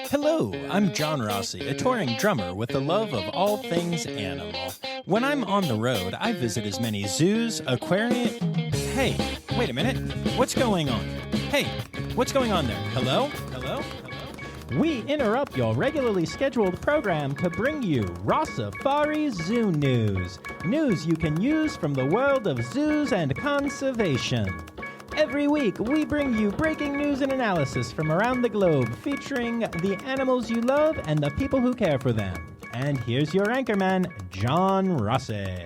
Hello, I'm John Rossi, a touring drummer with a love of all things animal. When I'm on the road, I visit as many zoos, aquariums... Hey, wait a minute. What's going on? Hey, what's going on there? Hello? Hello? Hello? We interrupt your regularly scheduled program to bring you Rossifari Zoo news. News you can use from the world of zoos and conservation. Every week, we bring you breaking news and analysis from around the globe, featuring the animals you love and the people who care for them. And here's your anchorman, John Rossi.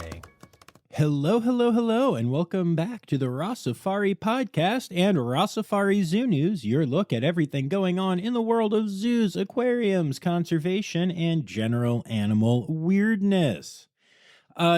Hello, hello, hello, and welcome back to the Rossifari podcast and Rossifari Zoo News, your look at everything going on in the world of zoos, aquariums, conservation, and general animal weirdness.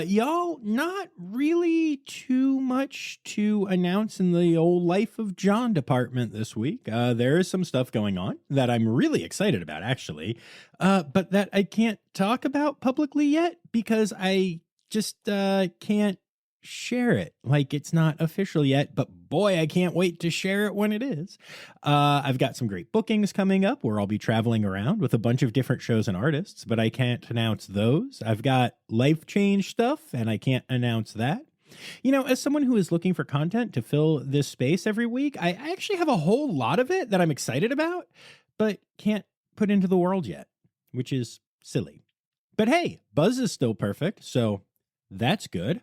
Y'all, not really too much to announce in the old Life of John department this week. There is some stuff going on that I'm really excited about, actually, but that I can't talk about publicly yet because I just can't share it. Like, it's not official yet, but boy, I can't wait to share it when it is. I've got some great bookings coming up where I'll be traveling around with a bunch of different shows and artists, but I can't announce those. I've got life change stuff, and I can't announce that. You know, as someone who is looking for content to fill this space every week, I actually have a whole lot of it that I'm excited about, but can't put into the world yet, which is silly. But hey, buzz is still perfect, so that's good.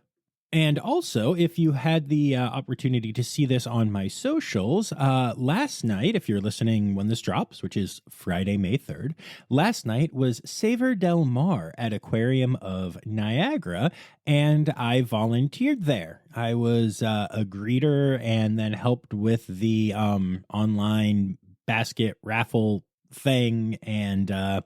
And also, if you had the opportunity to see this on my socials, last night, if you're listening when this drops, which is Friday, May 3rd, last night was Savor Del Mar at Aquarium of Niagara, and I volunteered there. I was a greeter and then helped with the online basket raffle thing and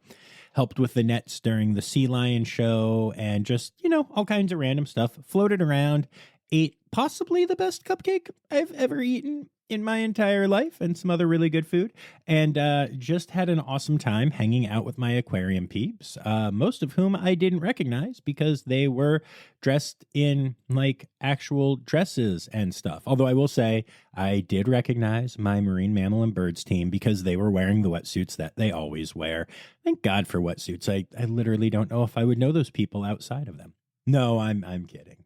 helped with the nets during the Sea Lion show and just, you know, all kinds of random stuff. Floated around, ate possibly the best cupcake I've ever eaten in my entire life and some other really good food. And just had an awesome time hanging out with my aquarium peeps, most of whom I didn't recognize because they were dressed in like actual dresses and stuff. Although I will say I did recognize my marine mammal and birds team because they were wearing the wetsuits that they always wear. Thank God for wetsuits. I literally don't know if I would know those people outside of them. No, I'm kidding.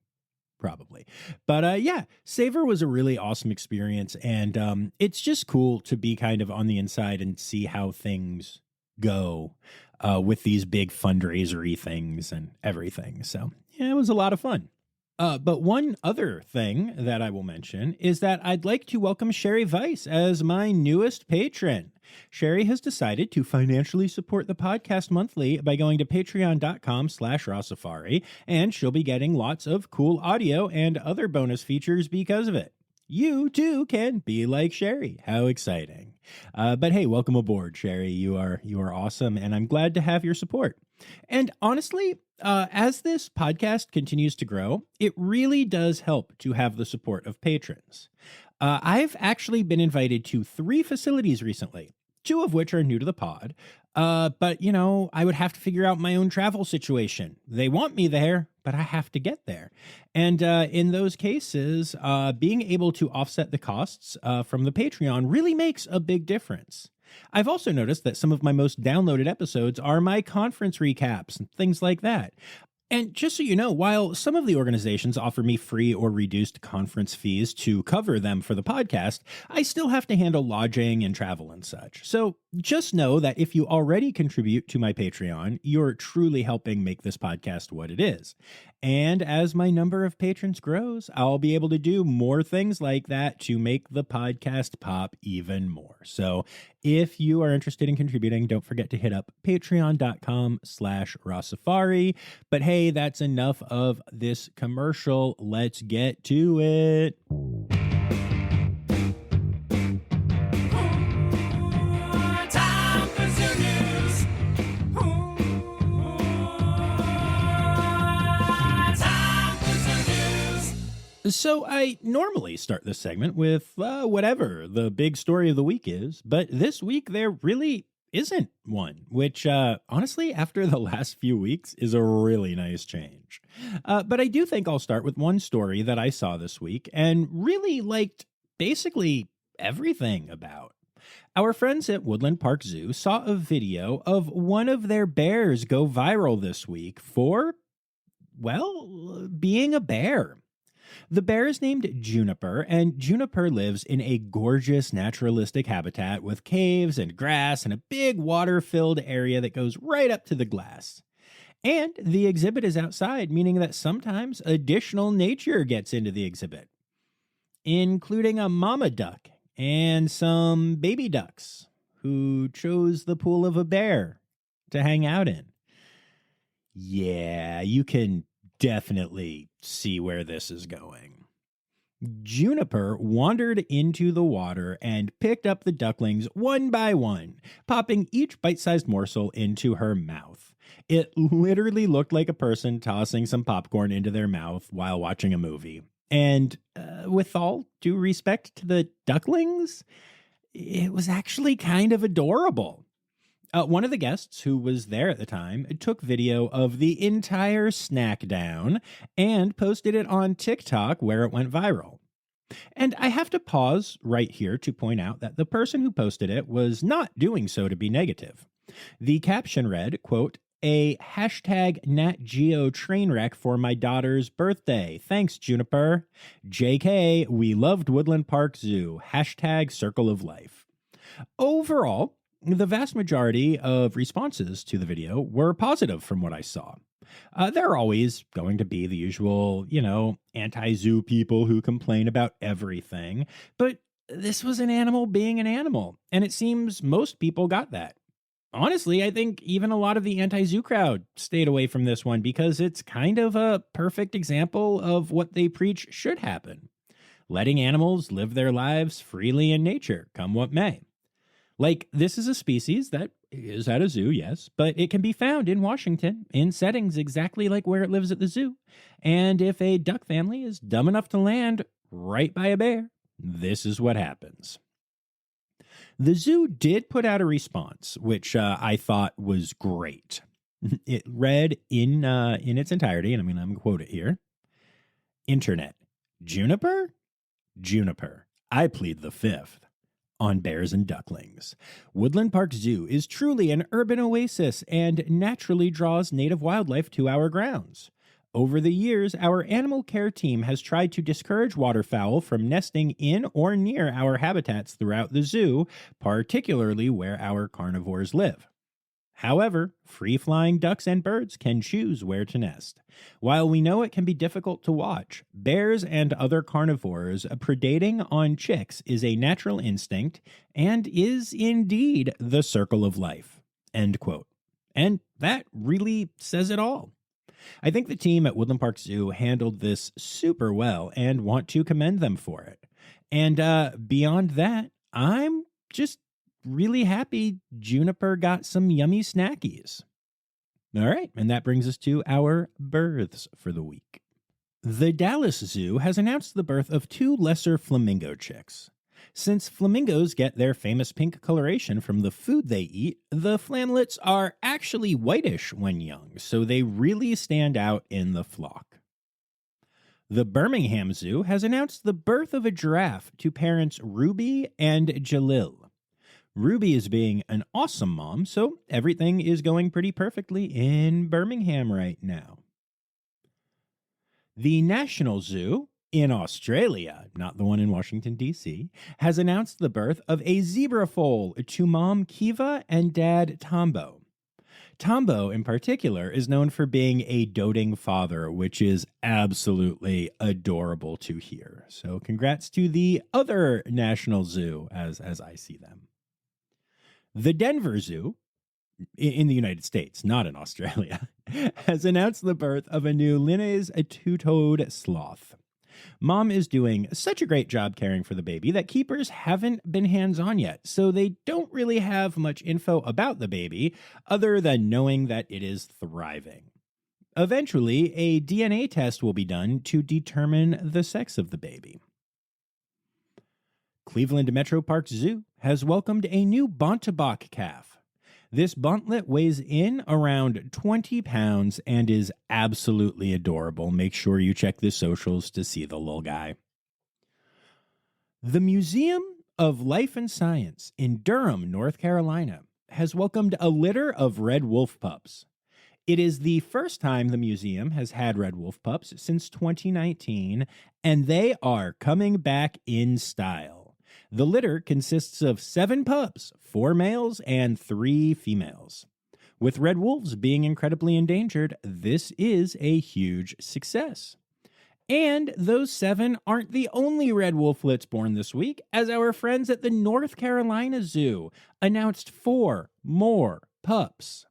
Probably. But yeah, Savor was a really awesome experience. And it's just cool to be kind of on the inside and see how things go with these big fundraisery things and everything. So yeah, it was a lot of fun. But one other thing that I will mention is that I'd like to welcome Sherry Weiss as my newest patron. Sherry has decided to financially support the podcast monthly by going to patreon.com/Rossifari, and she'll be getting lots of cool audio and other bonus features because of it. You, too, can be like Sherry. How exciting. But hey, welcome aboard, Sherry. You are awesome, and I'm glad to have your support. And honestly, as this podcast continues to grow, it really does help to have the support of patrons. I've actually been invited to 3 facilities recently, 2 of which are new to the pod. But, you know, I would have to figure out my own travel situation. They want me there, but I have to get there. And in those cases, being able to offset the costs from the Patreon really makes a big difference. I've also noticed that some of my most downloaded episodes are my conference recaps and things like that. And just so you know, while some of the organizations offer me free or reduced conference fees to cover them for the podcast, I still have to handle lodging and travel and such. So just know that if you already contribute to my Patreon, you're truly helping make this podcast what it is. And as my number of patrons grows, I'll be able to do more things like that to make the podcast pop even more. So if you are interested in contributing, don't forget to hit up patreon.com/Rossifari. But hey, that's enough of this commercial. Let's get to it. So I normally start this segment with whatever the big story of the week is, but this week there really isn't one, which honestly, after the last few weeks, is a really nice change. But I do think I'll start with one story that I saw this week and really liked basically everything about. Our friends at Woodland Park Zoo saw a video of one of their bears go viral this week for, well, being a bear. The bear is named Juniper, and Juniper lives in a gorgeous naturalistic habitat with caves and grass and a big water-filled area that goes right up to the glass. And the exhibit is outside, meaning that sometimes additional nature gets into the exhibit, including a mama duck and some baby ducks who chose the pool of a bear to hang out in. Yeah, you can definitely see where this is going. Juniper wandered into the water and picked up the ducklings one by one, popping each bite-sized morsel into her mouth. It literally looked like a person tossing some popcorn into their mouth while watching a movie. And with all due respect to the ducklings, it was actually kind of adorable. One of the guests who was there at the time took video of the entire Snackdown and posted it on TikTok, where it went viral. And I have to pause right here to point out that the person who posted it was not doing so to be negative. The caption read, quote, "A hashtag Nat Geo train wreck for my daughter's birthday. Thanks, Juniper. JK, we loved Woodland Park Zoo. Hashtag Circle of Life." Overall, the vast majority of responses to the video were positive from what I saw. There are always going to be the usual, anti-zoo people who complain about everything, but this was an animal being an animal, and it seems most people got that. Honestly, I think even a lot of the anti-zoo crowd stayed away from this one because it's kind of a perfect example of what they preach should happen. Letting animals live their lives freely in nature, come what may. Like, this is a species that is at a zoo, yes, but it can be found in Washington in settings exactly like where it lives at the zoo. And if a duck family is dumb enough to land right by a bear, this is what happens. The zoo did put out a response, which I thought was great. It read in its entirety, and I'm going to quote it here. Internet. Juniper? Juniper. I plead the fifth. On bears and ducklings. Woodland Park Zoo is truly an urban oasis and naturally draws native wildlife to our grounds. Over the years, our animal care team has tried to discourage waterfowl from nesting in or near our habitats throughout the zoo, particularly where our carnivores live. However, free-flying ducks and birds can choose where to nest. While we know it can be difficult to watch, bears and other carnivores predating on chicks is a natural instinct and is indeed the circle of life. End quote. And that really says it all. I think the team at Woodland Park Zoo handled this super well and want to commend them for it. And beyond that, I'm just really happy Juniper got some yummy snackies. All right, and that brings us to our births for the week. The Dallas Zoo has announced the birth of 2 lesser flamingo chicks. Since flamingos get their famous pink coloration from the food they eat, the flamlets are actually whitish when young, so they really stand out in the flock. The Birmingham Zoo has announced the birth of a giraffe to parents Ruby and Jalil. Ruby is being an awesome mom, so everything is going pretty perfectly in Birmingham right now. The National Zoo, in Australia, not the one in Washington, D.C., has announced the birth of a zebra foal to mom Kiva and dad Tombo. Tombo, in particular, is known for being a doting father, which is absolutely adorable to hear. So congrats to the other National Zoo, as I see them. The Denver Zoo, in the United States, not in Australia, has announced the birth of a new Linnaeus two-toed sloth. Mom is doing such a great job caring for the baby that keepers haven't been hands-on yet, so they don't really have much info about the baby other than knowing that it is thriving. Eventually, a DNA test will be done to determine the sex of the baby. Cleveland Metroparks Zoo has welcomed a new Bontebok calf. This bontlet weighs in around 20 pounds and is absolutely adorable. Make sure you check the socials to see the little guy. The Museum of Life and Science in Durham, North Carolina, has welcomed a litter of red wolf pups. It is the first time the museum has had red wolf pups since 2019, and they are coming back in style. The litter consists of 7 pups, 4 males and 3 females. With red wolves being incredibly endangered, this is a huge success. And those 7 aren't the only red wolflets born this week, as our friends at the North Carolina Zoo announced 4 more pups.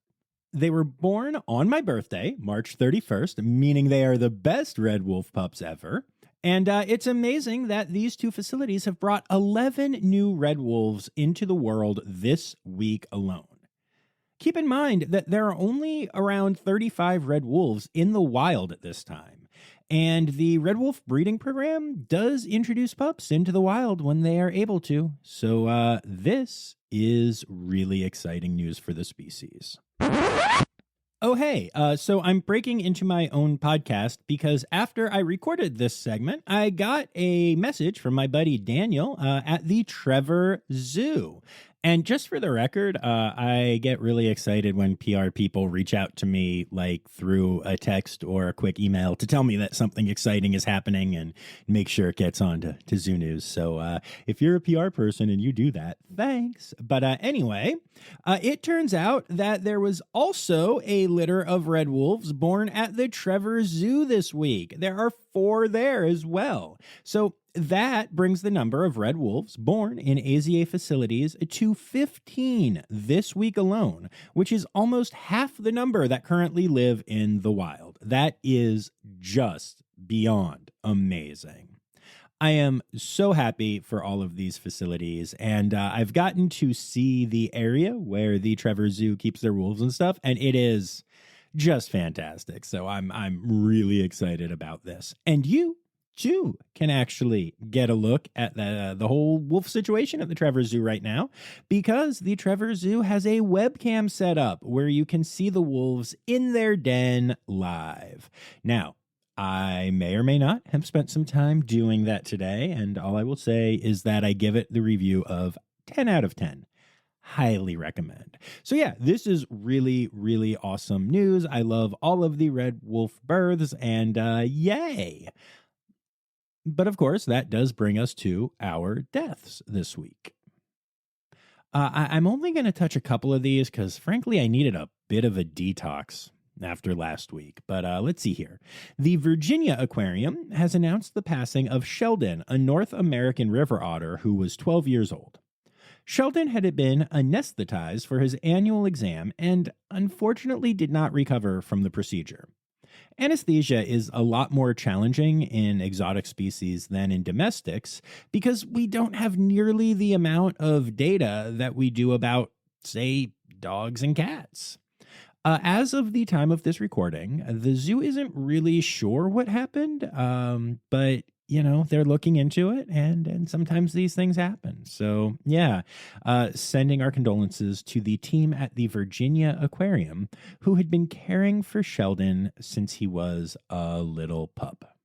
They were born on my birthday, March 31st, meaning they are the best red wolf pups ever. And it's amazing that these 2 facilities have brought 11 new red wolves into the world this week alone. Keep in mind that there are only around 35 red wolves in the wild at this time. And the red wolf breeding program does introduce pups into the wild when they are able to. So this is really exciting news for the species. Oh, hey, so I'm breaking into my own podcast because after I recorded this segment, I got a message from my buddy Daniel at the Trevor Zoo. And just for the record, I get really excited when PR people reach out to me like through a text or a quick email to tell me that something exciting is happening and make sure it gets on to Zoo News. So if you're a PR person and you do that, thanks. But anyway, it turns out that there was also a litter of red wolves born at the Trevor Zoo this week. There are 4 there as well. So that brings the number of red wolves born in AZA facilities to 15 this week alone, which is almost half the number that currently live in the wild. That is just beyond amazing. I am so happy for all of these facilities, and I've gotten to see the area where the Trevor Zoo keeps their wolves and stuff, and it is just fantastic. So I'm really excited about this. And you too can actually get a look at the whole wolf situation at the Trevor Zoo right now, because the Trevor Zoo has a webcam set up where you can see the wolves in their den live. Now, I may or may not have spent some time doing that today, and all I will say is that I give it the review of 10 out of 10. Highly recommend. So yeah, this is really, really awesome news. I love all of the red wolf births, and yay! But of course, that does bring us to our deaths this week. I'm only going to touch a couple of these because, frankly, I needed a bit of a detox after last week. But let's see here. The Virginia Aquarium has announced the passing of Sheldon, a North American river otter who was 12 years old. Sheldon had been anesthetized for his annual exam and unfortunately did not recover from the procedure. Anesthesia is a lot more challenging in exotic species than in domestics because we don't have nearly the amount of data that we do about, say, dogs and cats. As of the time of this recording, the zoo isn't really sure what happened, but you know, they're looking into it, and sometimes these things happen. So, yeah, sending our condolences to the team at the Virginia Aquarium, who had been caring for Sheldon since he was a little pup.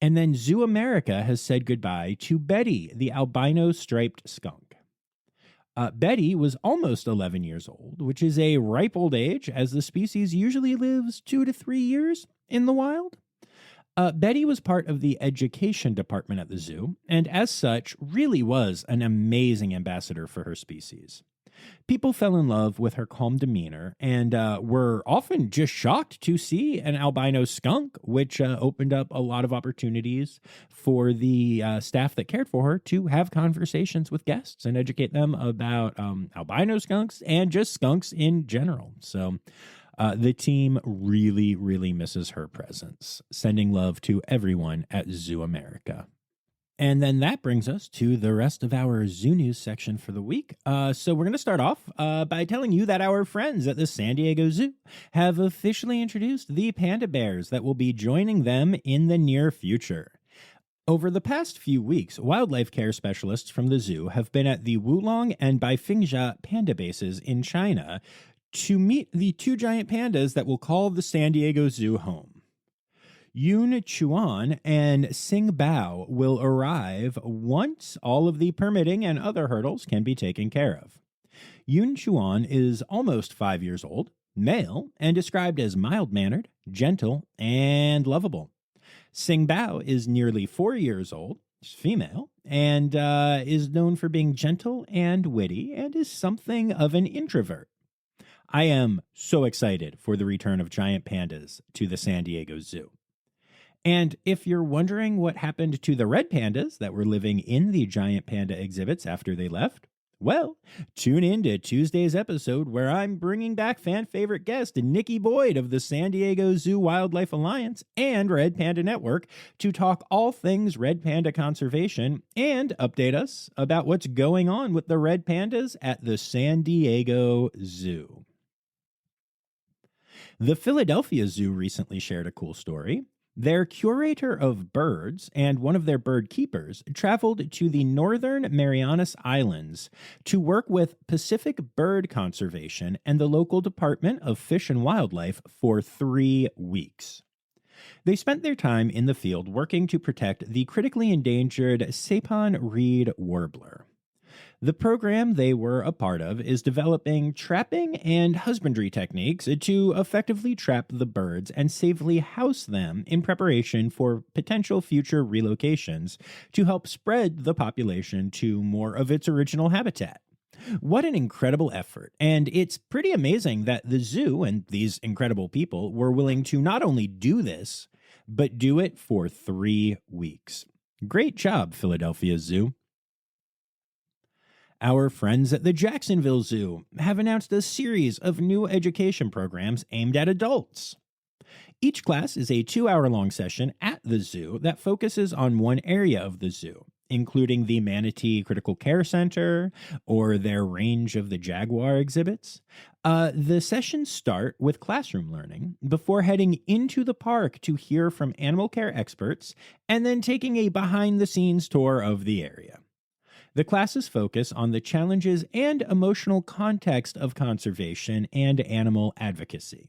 And then ZooAmerica has said goodbye to Betty, the albino striped skunk. Betty was almost 11 years old, which is a ripe old age, as the species usually lives 2 to 3 years in the wild. Betty was part of the education department at the zoo, and as such, really was an amazing ambassador for her species. People fell in love with her calm demeanor and were often just shocked to see an albino skunk, which opened up a lot of opportunities for the staff that cared for her to have conversations with guests and educate them about albino skunks and just skunks in general. So the team really, really misses her presence, sending love to everyone at ZooAmerica. And then that brings us to the rest of our Zoo News section for the week. So we're going to start off by telling you that our friends at the San Diego Zoo have officially introduced the panda bears that will be joining them in the near future. Over the past few weeks, wildlife care specialists from the zoo have been at the Wulong and Baifingja panda bases in China to meet the 2 giant pandas that will call the San Diego Zoo home. Yun Chuan and Sing Bao will arrive once all of the permitting and other hurdles can be taken care of. Yun Chuan is almost 5 years old, male, and described as mild-mannered, gentle, and lovable. Sing Bao is nearly 4 years old, female, and is known for being gentle and witty, and is something of an introvert. I am so excited for the return of giant pandas to the San Diego Zoo. And if you're wondering what happened to the red pandas that were living in the giant panda exhibits after they left, well, tune in to Tuesday's episode where I'm bringing back fan-favorite guest Nikki Boyd of the San Diego Zoo Wildlife Alliance and Red Panda Network to talk all things red panda conservation and update us about what's going on with the red pandas at the San Diego Zoo. The Philadelphia Zoo recently shared a cool story. Their curator of birds and one of their bird keepers traveled to the northern Marianas Islands to work with Pacific Bird Conservation and the local Department of Fish and Wildlife for 3 weeks. They spent their time in the field working to protect the critically endangered sapon reed warbler. The program they were a part of is developing trapping and husbandry techniques to effectively trap the birds and safely house them in preparation for potential future relocations to help spread the population to more of its original habitat. What an incredible effort, and it's pretty amazing that the zoo and these incredible people were willing to not only do this, but do it for 3 weeks. Great job, Philadelphia Zoo. Our friends at the Jacksonville Zoo have announced a series of new education programs aimed at adults. Each class is a 2-hour-long session at the zoo that focuses on one area of the zoo, including the Manatee Critical Care Center or their range of the jaguar exhibits. The sessions start with classroom learning before heading into the park to hear from animal care experts and then taking a behind-the-scenes tour of the area. The classes focus on the challenges and emotional context of conservation and animal advocacy.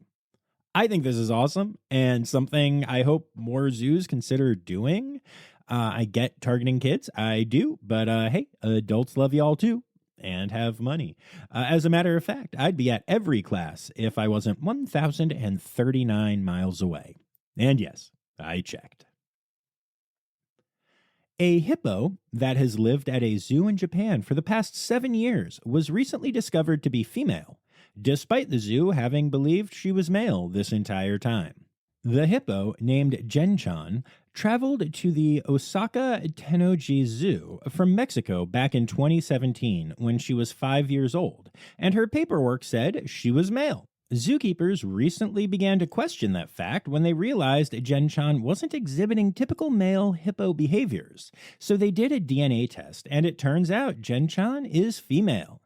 I think this is awesome and something I hope more zoos consider doing. I get targeting kids, I do, but hey, adults love y'all too and have money. As a matter of fact, I'd be at every class if I wasn't 1,039 miles away. And yes, I checked. A hippo that has lived at a zoo in Japan for the past 7 years was recently discovered to be female, despite the zoo having believed she was male this entire time. The hippo, named Genchan, traveled to the Osaka Tennoji Zoo from Mexico back in 2017 when she was 5 years old, and her paperwork said she was male. Zookeepers recently began to question that fact when they realized Genchan wasn't exhibiting typical male hippo behaviors, so they did a DNA test, and it turns out Genchan is female.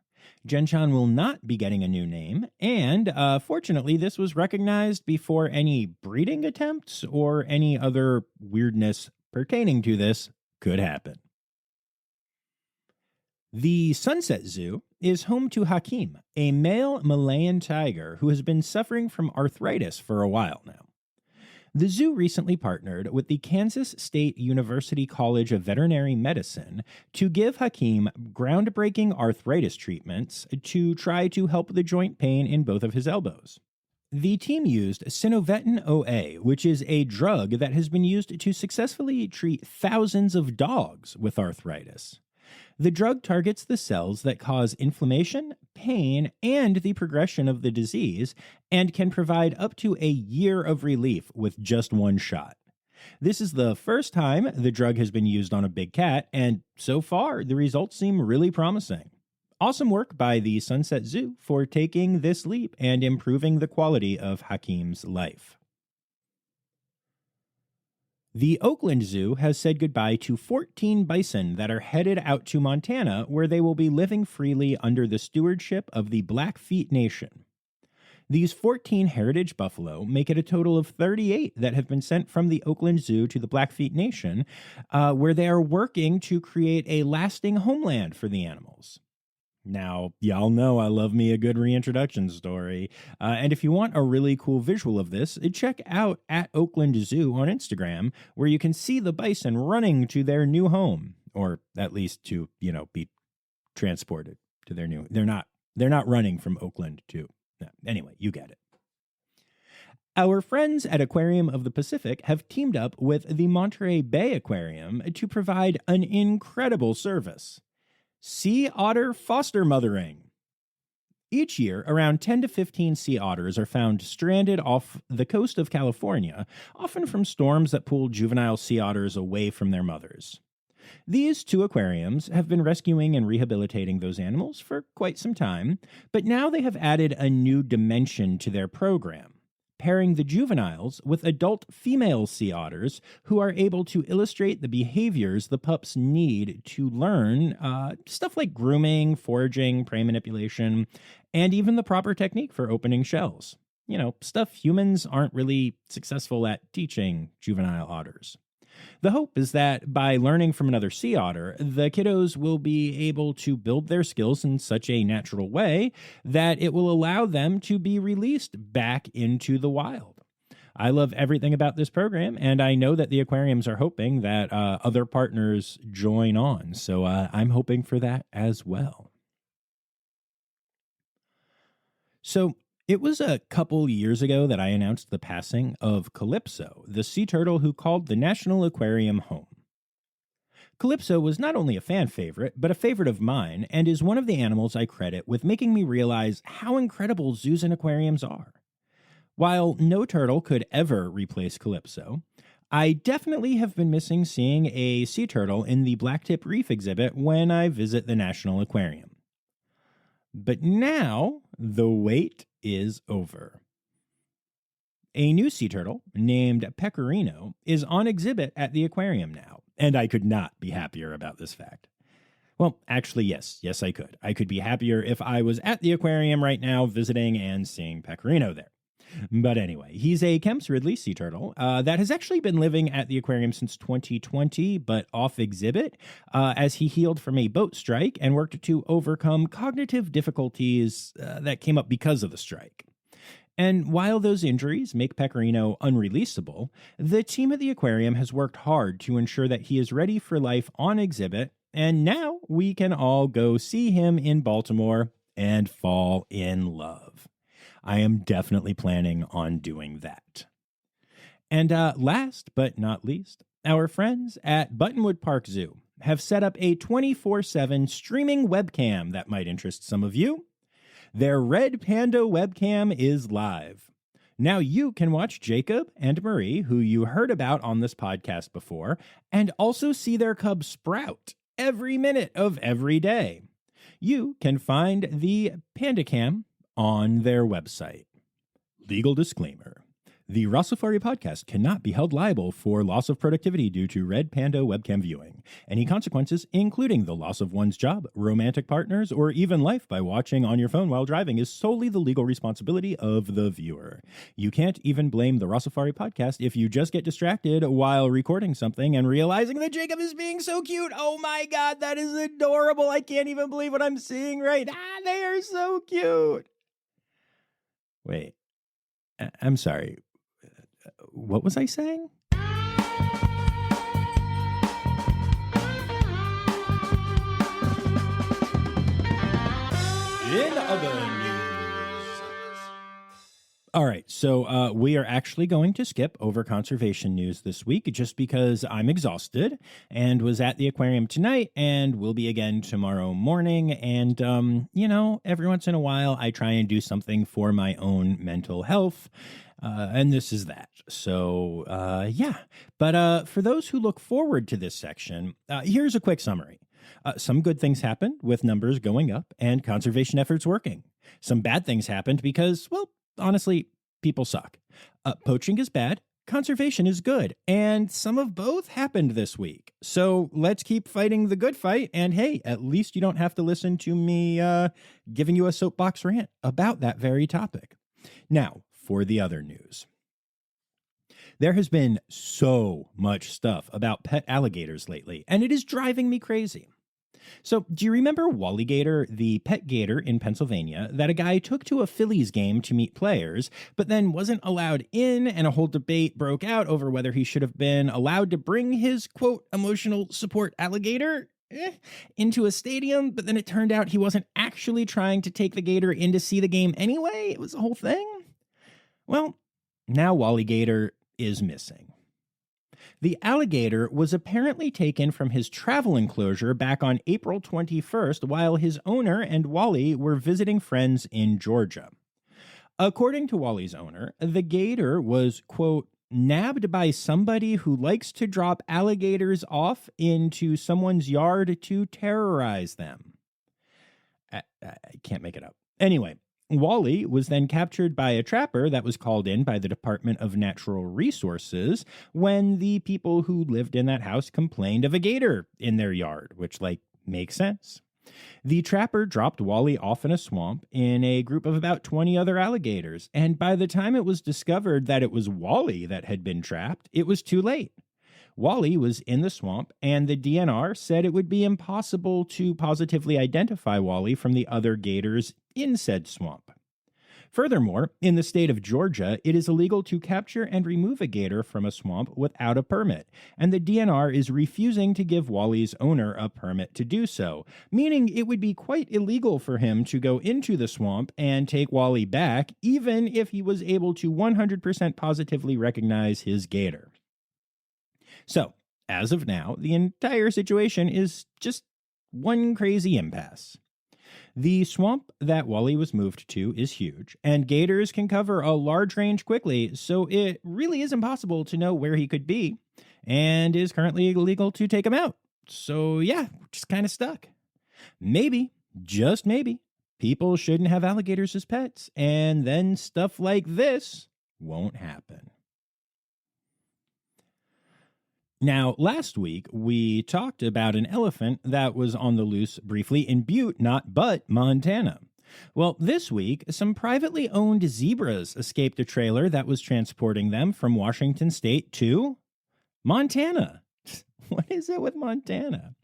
Genchan will not be getting a new name, and fortunately this was recognized before any breeding attempts or any other weirdness pertaining to this could happen. The Sunset Zoo is home to Hakim, a male Malayan tiger who has been suffering from arthritis for a while now. The zoo recently partnered with the Kansas State University College of Veterinary Medicine to give Hakim groundbreaking arthritis treatments to try to help the joint pain in both of his elbows. The team used Synovetin OA, which is a drug that has been used to successfully treat thousands of dogs with arthritis. The drug targets the cells that cause inflammation, pain, and the progression of the disease, and can provide up to a year of relief with just one shot. This is the first time the drug has been used on a big cat, and so far, the results seem really promising. Awesome work by the Sunset Zoo for taking this leap and improving the quality of Hakim's life. The Oakland Zoo has said goodbye to 14 bison that are headed out to Montana, where they will be living freely under the stewardship of the Blackfeet Nation. These 14 heritage buffalo make it a total of 38 that have been sent from the Oakland Zoo to the Blackfeet Nation, where they are working to create a lasting homeland for the animals. Now, y'all know I love me a good reintroduction story. And if you want a really cool visual of this, check out at Oakland Zoo on Instagram, where you can see the bison running to their new home, or at least to, be transported to their new. They're not running from Oakland to. No, anyway, you get it. Our friends at Aquarium of the Pacific have teamed up with the Monterey Bay Aquarium to provide an incredible service: sea otter foster mothering. Each year, around 10 to 15 sea otters are found stranded off the coast of California, often from storms that pull juvenile sea otters away from their mothers. These two aquariums have been rescuing and rehabilitating those animals for quite some time, but now they have added a new dimension to their program, pairing the juveniles with adult female sea otters who are able to illustrate the behaviors the pups need to learn stuff like grooming, foraging, prey manipulation, and even the proper technique for opening shells. Stuff humans aren't really successful at teaching juvenile otters. The hope is that by learning from another sea otter, the kiddos will be able to build their skills in such a natural way that it will allow them to be released back into the wild. I love everything about this program, and I know that the aquariums are hoping that other partners join on, so I'm hoping for that as well. So, it was a couple years ago that I announced the passing of Calypso, the sea turtle who called the National Aquarium home. Calypso was not only a fan favorite, but a favorite of mine, and is one of the animals I credit with making me realize how incredible zoos and aquariums are. While no turtle could ever replace Calypso, I definitely have been missing seeing a sea turtle in the Blacktip Reef exhibit when I visit the National Aquarium. But now, the wait is over. A new sea turtle named Pecorino is on exhibit at the aquarium now, and I could not be happier about this fact. Well, actually, yes, I could. I could be happier if I was at the aquarium right now visiting and seeing Pecorino there. But anyway, he's a Kemp's Ridley sea turtle that has actually been living at the aquarium since 2020, but off exhibit, as he healed from a boat strike and worked to overcome cognitive difficulties that came up because of the strike. And while those injuries make Pecorino unreleasable, the team at the aquarium has worked hard to ensure that he is ready for life on exhibit, and now we can all go see him in Baltimore and fall in love. I am definitely planning on doing that. And last but not least, our friends at Woodland Park Zoo have set up a 24/7 streaming webcam that might interest some of you. Their Red Panda webcam is live. Now you can watch Jacob and Marie, who you heard about on this podcast before, and also see their cub Sprout every minute of every day. You can find the Panda Cam on their website. Legal disclaimer. The Rossifari podcast cannot be held liable for loss of productivity due to Red Panda webcam viewing. Any consequences, including the loss of one's job, romantic partners, or even life by watching on your phone while driving, is solely the legal responsibility of the viewer. You can't even blame the Rossifari podcast if you just get distracted while recording something and realizing that Jacob is being so cute. Oh my God, that is adorable. I can't even believe what I'm seeing right now. They are so cute. Wait, I'm sorry. What was I saying? In other news. All right, so we are actually going to skip over conservation news this week just because I'm exhausted and was at the aquarium tonight and will be again tomorrow morning. And, every once in a while I try and do something for my own mental health. And this is that. So, yeah. But for those who look forward to this section, here's a quick summary. Some good things happened with numbers going up and conservation efforts working. Some bad things happened because, well, honestly, people suck. Poaching is bad. Conservation is good. And some of both happened this week. So let's keep fighting the good fight. And hey, at least you don't have to listen to me giving you a soapbox rant about that very topic. Now, for the other news. There has been so much stuff about pet alligators lately, and it is driving me crazy. So, do you remember Wally Gator, the pet gator in Pennsylvania, that a guy took to a Phillies game to meet players, but then wasn't allowed in, and a whole debate broke out over whether he should have been allowed to bring his, quote, emotional support alligator into a stadium, but then it turned out he wasn't actually trying to take the gator in to see the game anyway? It was a whole thing? Well, now Wally Gator is missing. The alligator was apparently taken from his travel enclosure back on April 21st while his owner and Wally were visiting friends in Georgia. According to Wally's owner, the gator was, quote, nabbed by somebody who likes to drop alligators off into someone's yard to terrorize them. I can't make it up. Anyway, Wally was then captured by a trapper that was called in by the Department of Natural Resources when the people who lived in that house complained of a gator in their yard, which, makes sense. The trapper dropped Wally off in a swamp in a group of about 20 other alligators, and by the time it was discovered that it was Wally that had been trapped, it was too late. Wally was in the swamp, and the DNR said it would be impossible to positively identify Wally from the other gators in said swamp. Furthermore, in the state of Georgia, it is illegal to capture and remove a gator from a swamp without a permit, and the DNR is refusing to give Wally's owner a permit to do so, meaning it would be quite illegal for him to go into the swamp and take Wally back, even if he was able to 100% positively recognize his gator. So, as of now, the entire situation is just one crazy impasse. The swamp that Wally was moved to is huge, and gators can cover a large range quickly, so it really is impossible to know where he could be, and is currently illegal to take him out. So yeah, just kind of stuck. Maybe, just maybe, people shouldn't have alligators as pets, and then stuff like this won't happen. Now, last week, we talked about an elephant that was on the loose briefly in Butte, but Montana. Well, this week, some privately owned zebras escaped a trailer that was transporting them from Washington State to Montana. What is it with Montana?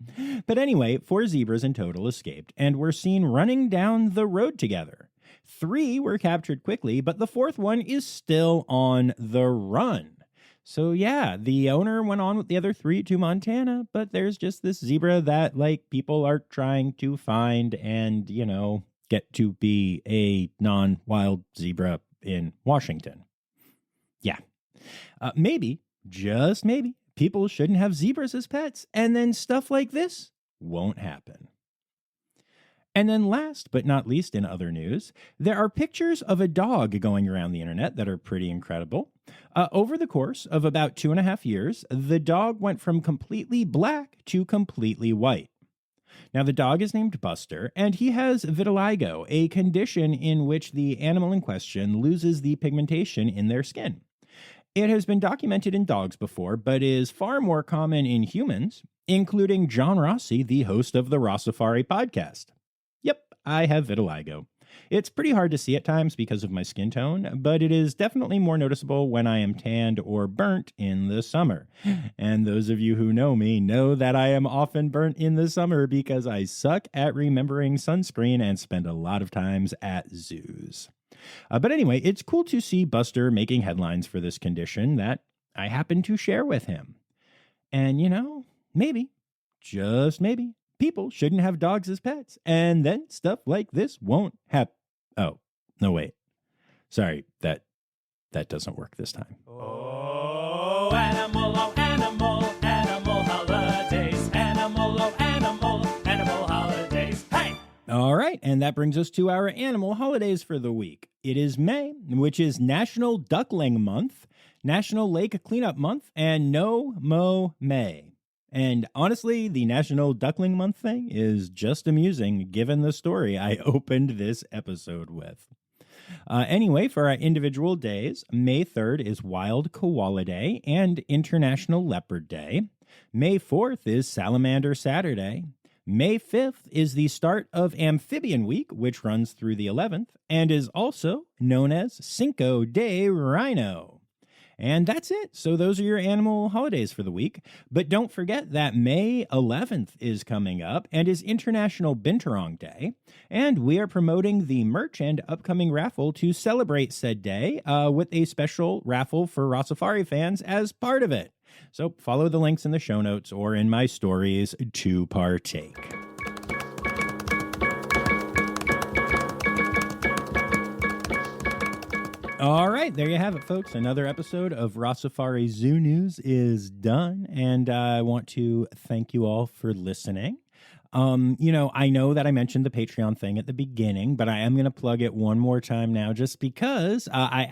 But anyway, 4 zebras in total escaped and were seen running down the road together. 3 were captured quickly, but the 4th one is still on the run. So yeah, the owner went on with the other 3 to Montana, but there's just this zebra that, people are trying to find and, get to be a non-wild zebra in Washington. Yeah. Maybe, just maybe, people shouldn't have zebras as pets, and then stuff like this won't happen. And then last but not least in other news, there are pictures of a dog going around the internet that are pretty incredible. Over the course of about 2.5 years, the dog went from completely black to completely white. Now, the dog is named Buster, and he has vitiligo, a condition in which the animal in question loses the pigmentation in their skin. It has been documented in dogs before, but is far more common in humans, including John Rossi, the host of the Rossifari podcast. Yep, I have vitiligo. It's pretty hard to see at times because of my skin tone, but it is definitely more noticeable when I am tanned or burnt in the summer. And those of you who know me know that I am often burnt in the summer because I suck at remembering sunscreen and spend a lot of times at zoos. But anyway, it's cool to see Buster making headlines for this condition that I happen to share with him. And maybe, just maybe, people shouldn't have dogs as pets, and then stuff like this won't happen. Oh, no, wait. Sorry, that doesn't work this time. Oh, animal holidays. Animal holidays. Hey! All right, and that brings us to our animal holidays for the week. It is May, which is National Duckling Month, National Lake Cleanup Month, and No Mow May. And honestly, the National Duckling Month thing is just amusing given the story I opened this episode with. Anyway, for our individual days, May 3rd is Wild Koala Day and International Leopard Day. May 4th is Salamander Saturday. May 5th is the start of Amphibian Week, which runs through the 11th, and is also known as Cinco de Rhino. And that's it. So those are your animal holidays for the week. But don't forget that May 11th is coming up and is International Binturong Day. And we are promoting the merch and upcoming raffle to celebrate said day with a special raffle for Rossifari fans as part of it. So follow the links in the show notes or in my stories to partake. All right, there you have it, folks. Another episode of Rossifari Zoo News is done, and I want to thank you all for listening. I know that I mentioned the Patreon thing at the beginning, but I am going to plug it one more time now just because I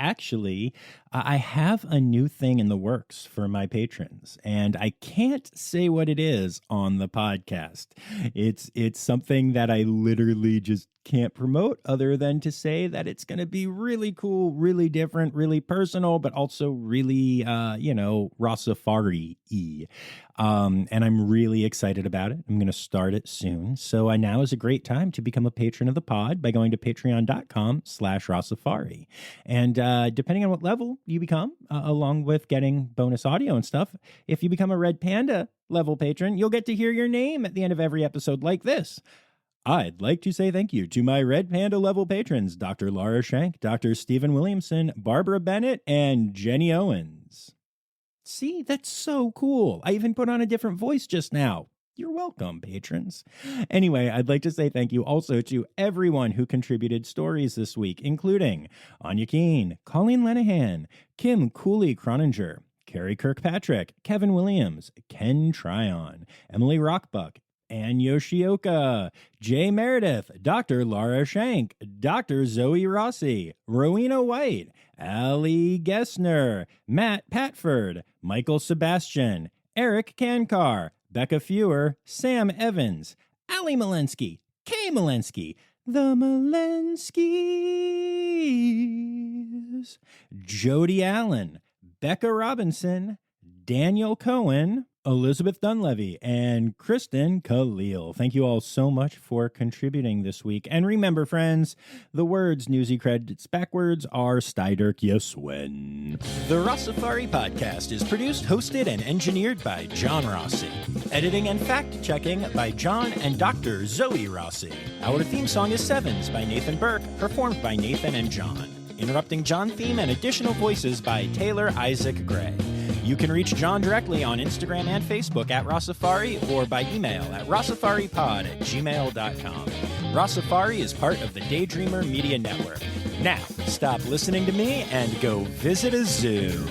have a new thing in the works for my patrons, and I can't say what it is on the podcast. It's something that I literally just can't promote other than to say that it's going to be really cool, really different, really personal, but also really, Rossifari-y. And I'm really excited about it. I'm going to start it soon. So now is a great time to become a patron of the pod by going to patreon.com/Rossifari. And depending on what level you become, along with getting bonus audio and stuff, if you become a Red Panda level patron, you'll get to hear your name at the end of every episode like this. I'd like to say thank you to my Red Panda level patrons, Dr. Laura Shank, Dr. Stephen Williamson, Barbara Bennett, and Jenny Owens. See, that's so cool. I even put on a different voice just now. You're welcome, patrons. Anyway, I'd like to say thank you also to everyone who contributed stories this week, including Anya Keene, Colleen Lenahan, Kim Cooley-Croninger, Carrie Kirkpatrick, Kevin Williams, Ken Tryon, Emily Rockbuck, Ann Yoshioka, Jay Meredith, Dr. Laura Shank, Dr. Zoe Rossi, Rowena White, Ali Gessner, Matt Patford, Michael Sebastian, Eric Kankar, Becca Fewer, Sam Evans, Ali Malensky, Kay Malensky, the Malenskys, Jody Allen, Becca Robinson, Daniel Cohen, Elizabeth Dunlevy, and Kristen Khalil. Thank you all so much for contributing this week. And remember, friends, the words Newsy credits backwards are Steiderk Yeswen. The Rossifari podcast is produced, hosted, and engineered by John Rossi. Editing and fact-checking by John and Dr. Zoe Rossi. Our theme song is Sevens by Nathan Burke, performed by Nathan and John. Interrupting John theme and additional voices by Taylor Isaac Gray. You can reach John directly on Instagram and Facebook at Rossifari or by email at rossifaripod@gmail.com. Rossifari is part of the Daydreamer Media Network. Now, stop listening to me and go visit a zoo.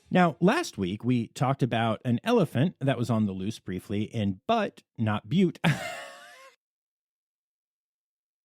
Now, last week, we talked about an elephant that was on the loose briefly in Butte, not Butte,